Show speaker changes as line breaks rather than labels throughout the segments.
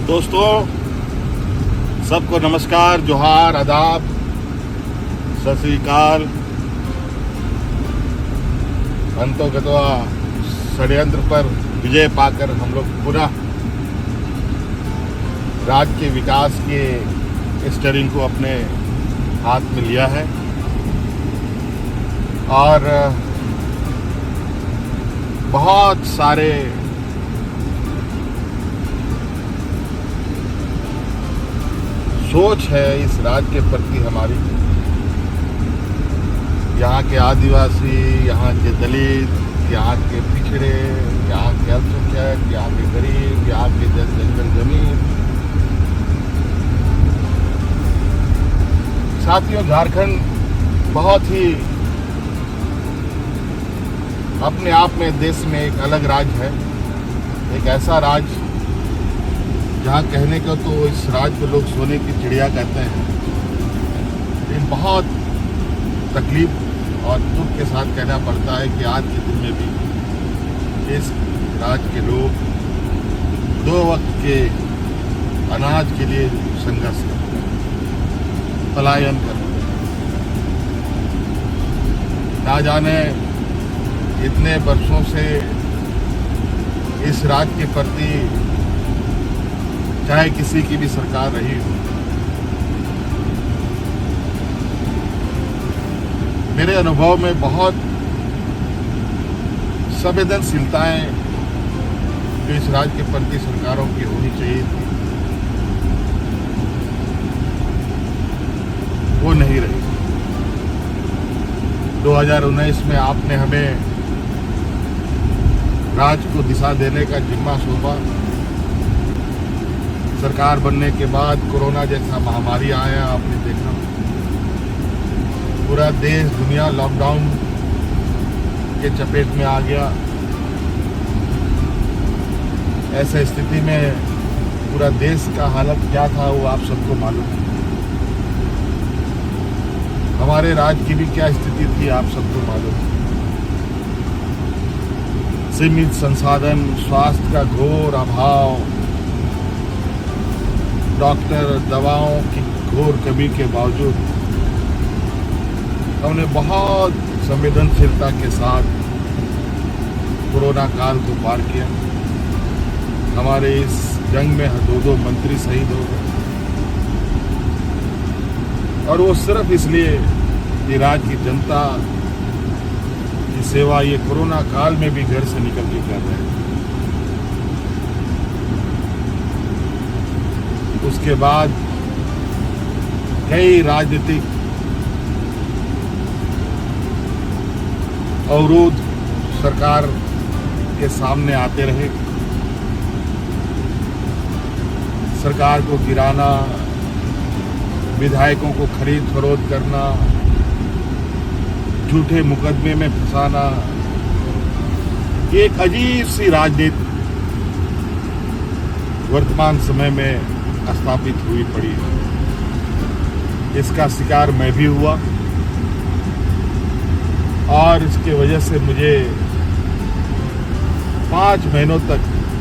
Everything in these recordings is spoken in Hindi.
दोस्तों, सबको नमस्कार, जोहार, आदाब, सत श्री अकाल। अंतोगतवा षड्यंत्र पर विजय पाकर हम लोग पुनः राज्य के विकास के स्टीयरिंग को अपने हाथ में लिया है और बहुत सारे सोच है इस राज्य के प्रति हमारी। यहाँ के आदिवासी, यहाँ के दलित, यहाँ के पिछड़े, यहाँ के अल्पसंख्यक, यहाँ के गरीब, यहाँ के जंगल जमीन। साथियों, झारखंड बहुत ही अपने आप में देश में एक अलग राज्य है। एक ऐसा राज्य जहाँ कहने को तो इस राज्य को लोग सोने की चिड़िया कहते हैं, लेकिन बहुत तकलीफ और दुख के साथ कहना पड़ता है कि आज के दिन में भी इस राज्य के लोग 2 वक्त के अनाज के लिए संघर्ष करते हैं, पलायन करते हैं। ना जाने इतने वर्षों से इस राज्य के प्रति चाहे किसी की भी सरकार रही हो, मेरे अनुभव में बहुत संवेदनशीलताएं जो इस राज्य के प्रति सरकारों की होनी चाहिए थी, वो नहीं रही। 2019 में आपने हमें राज्य को दिशा देने का जिम्मा सौंपा। सरकार बनने के बाद कोरोना जैसा महामारी आया, आपने देखा पूरा देश दुनिया लॉकडाउन के चपेट में आ गया। ऐसे स्थिति में पूरा देश का हालत क्या था वो आप सबको मालूम है। हमारे राज्य की भी क्या स्थिति थी आप सबको मालूम है। सीमित संसाधन, स्वास्थ्य का घोर अभाव, डॉक्टर, दवाओं की घोर कमी के बावजूद हमने बहुत संवेदनशीलता के साथ कोरोना काल को पार किया। हमारे इस जंग में 2 मंत्री शहीद हो गए और वो सिर्फ इसलिए कि राज्य की जनता की सेवा ये कोरोना काल में भी घर से निकल के कर रहे हैं। उसके बाद कई राजनीतिक अवरोध सरकार के सामने आते रहे। सरकार को गिराना, विधायकों को खरीद फरोख्त करना, झूठे मुकदमे में फंसाना, एक अजीब सी राजनीति वर्तमान समय में स्थापित हुई पड़ी है। इसका शिकार मैं भी हुआ और इसके वजह से मुझे 5 महीनों तक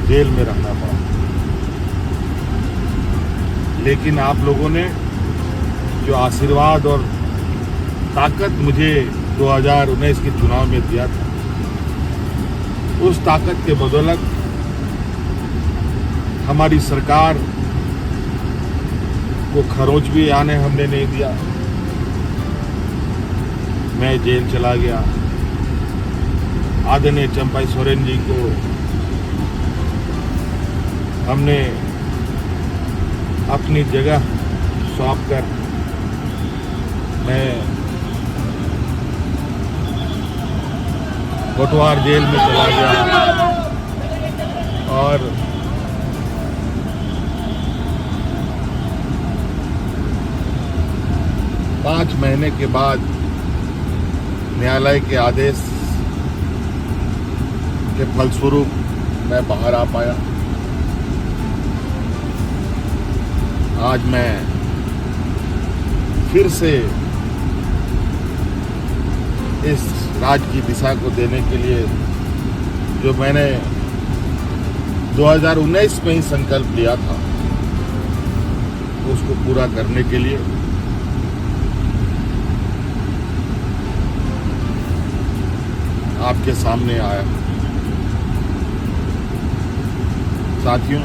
जेल में रहना पड़ा। लेकिन आप लोगों ने जो आशीर्वाद और ताकत मुझे 2019 के चुनाव में दिया था, उस ताकत के बदौलत हमारी सरकार को खरोच भी आने हमने नहीं दिया। मैं जेल चला गया। आदरणीय चंपाई सोरेन जी को हमने अपनी जगह सौंपकर मैं कोटवार जेल में चला गया और पाँच महीने के बाद न्यायालय के आदेश के फलस्वरूप मैं बाहर आ पाया। आज मैं फिर से इस राज्य की दिशा को देने के लिए जो मैंने 2019 में ही संकल्प लिया था, उसको पूरा करने के लिए आपके सामने आया। साथियों,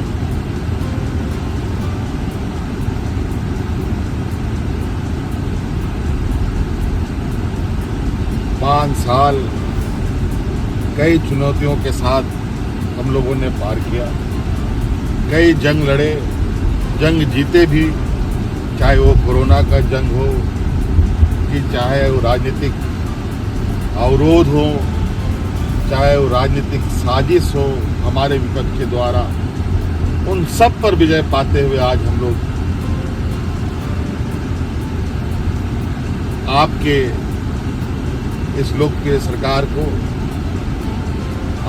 पाँच साल कई चुनौतियों के साथ हम लोगों ने पार किया, कई जंग लड़े, जंग जीते भी, चाहे वो कोरोना का जंग हो कि चाहे वो राजनीतिक अवरोध हो, चाहे वो राजनीतिक साजिश हो हमारे विपक्ष के द्वारा, उन सब पर विजय पाते हुए आज हम लोग आपके इस लोकप्रिय सरकार को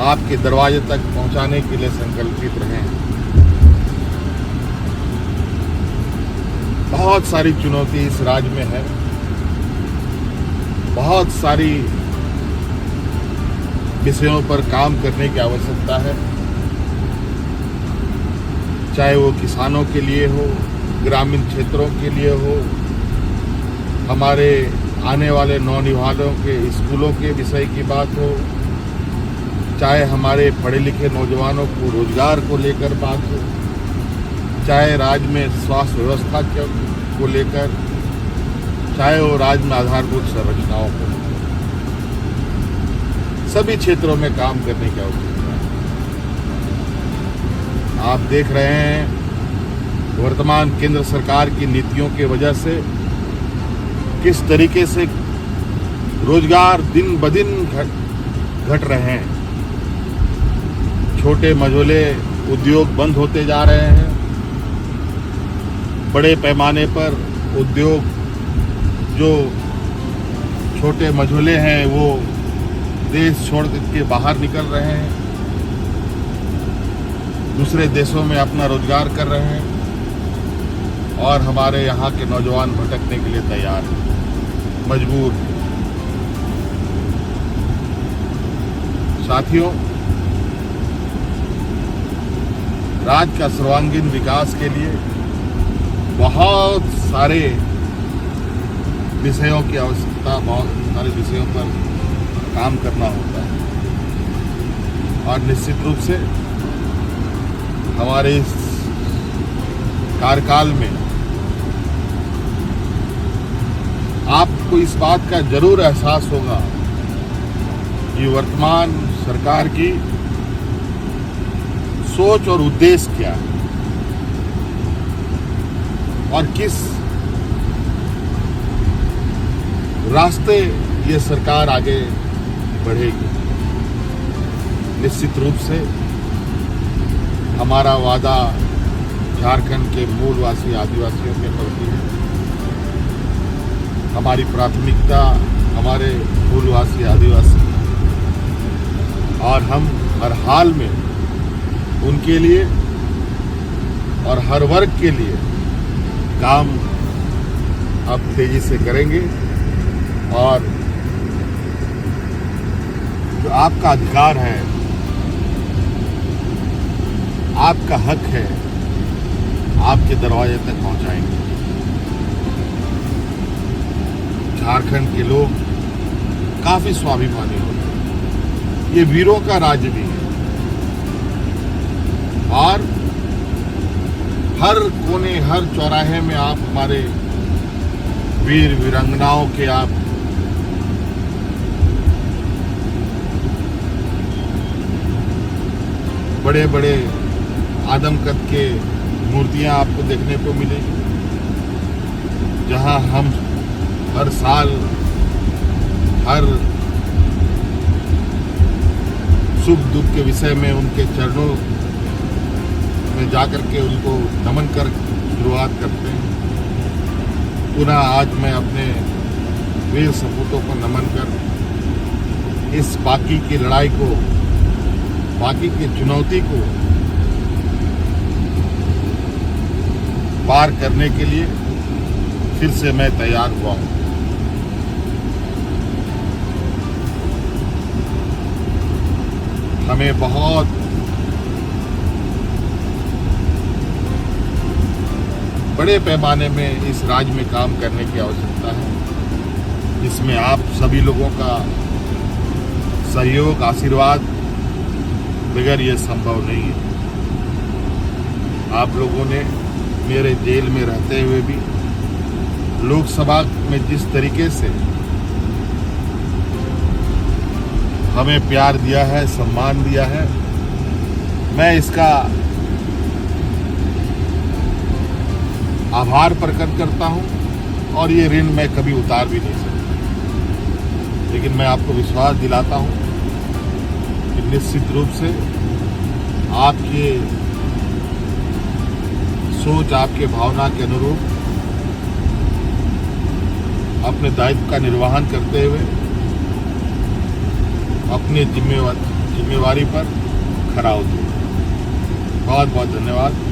आपके दरवाजे तक पहुंचाने के लिए संकल्पित रहे हैं। बहुत सारी चुनौती इस राज्य में है, बहुत सारी विषयों पर काम करने की आवश्यकता है, चाहे वो किसानों के लिए हो, ग्रामीण क्षेत्रों के लिए हो, हमारे आने वाले नौनिहालों के स्कूलों के विषय की बात हो, चाहे हमारे पढ़े लिखे नौजवानों को रोजगार को लेकर बात हो, चाहे राज्य में स्वास्थ्य व्यवस्था को लेकर, चाहे वो राज्य में आधारभूत संरचनाओं को, सभी क्षेत्रों में काम करने की आवश्यकता है। आप देख रहे हैं वर्तमान केंद्र सरकार की नीतियों की वजह से किस तरीके से रोजगार दिन ब दिन घट रहे हैं, छोटे मझोले उद्योग बंद होते जा रहे हैं, बड़े पैमाने पर उद्योग जो छोटे मझोले हैं वो देश छोड़ के बाहर निकल रहे हैं, दूसरे देशों में अपना रोजगार कर रहे हैं, और हमारे यहाँ के नौजवान भटकने के लिए तैयार हैं, मजबूर हैं। साथियों, राज्य का सर्वांगीण विकास के लिए बहुत सारे विषयों की आवश्यकता, बहुत सारे विषयों पर काम करना होता है, और निश्चित रूप से हमारे इस कार्यकाल में आपको इस बात का जरूर एहसास होगा कि वर्तमान सरकार की सोच और उद्देश्य क्या है और किस रास्ते ये सरकार आगे बढ़ेगी। निश्चित रूप से हमारा वादा झारखंड के मूलवासी आदिवासियों के प्रति है, हमारी प्राथमिकता हमारे मूलवासी आदिवासी, और हम हर हाल में उनके लिए और हर वर्ग के लिए काम अब तेजी से करेंगे, और जो आपका अधिकार है, आपका हक है, आपके दरवाजे तक पहुंचाएंगे। झारखंड के लोग काफी स्वाभिमानी होते हैं, ये वीरों का राज्य भी है, और हर कोने हर चौराहे में आप हमारे वीर वीरांगनाओं के आप बड़े बड़े आदमकद के मूर्तियां आपको देखने को मिलेगी, जहां हम हर साल हर सुख दुख के विषय में उनके चरणों में जाकर के उनको नमन कर शुरुआत करते हैं। पुनः आज मैं अपने वीर सपूतों को नमन कर इस बाकी की लड़ाई को, बाकी की चुनौती को पार करने के लिए फिर से मैं तैयार हुआ हूं। हमें बहुत बड़े पैमाने में इस राज्य में काम करने की आवश्यकता है, जिसमें आप सभी लोगों का सहयोग, आशीर्वाद बगैर ये संभव नहीं है। आप लोगों ने मेरे जेल में रहते हुए भी लोकसभा में जिस तरीके से हमें प्यार दिया है, सम्मान दिया है, मैं इसका आभार प्रकट करता हूं और ये ऋण मैं कभी उतार भी नहीं सकता। लेकिन मैं आपको विश्वास दिलाता हूं कि निश्चित रूप से आपकी सोच, आपके भावना के अनुरूप अपने दायित्व का निर्वहन करते हुए अपनी जिम्मेवारी पर खरा उतरूंगा। बहुत बहुत धन्यवाद।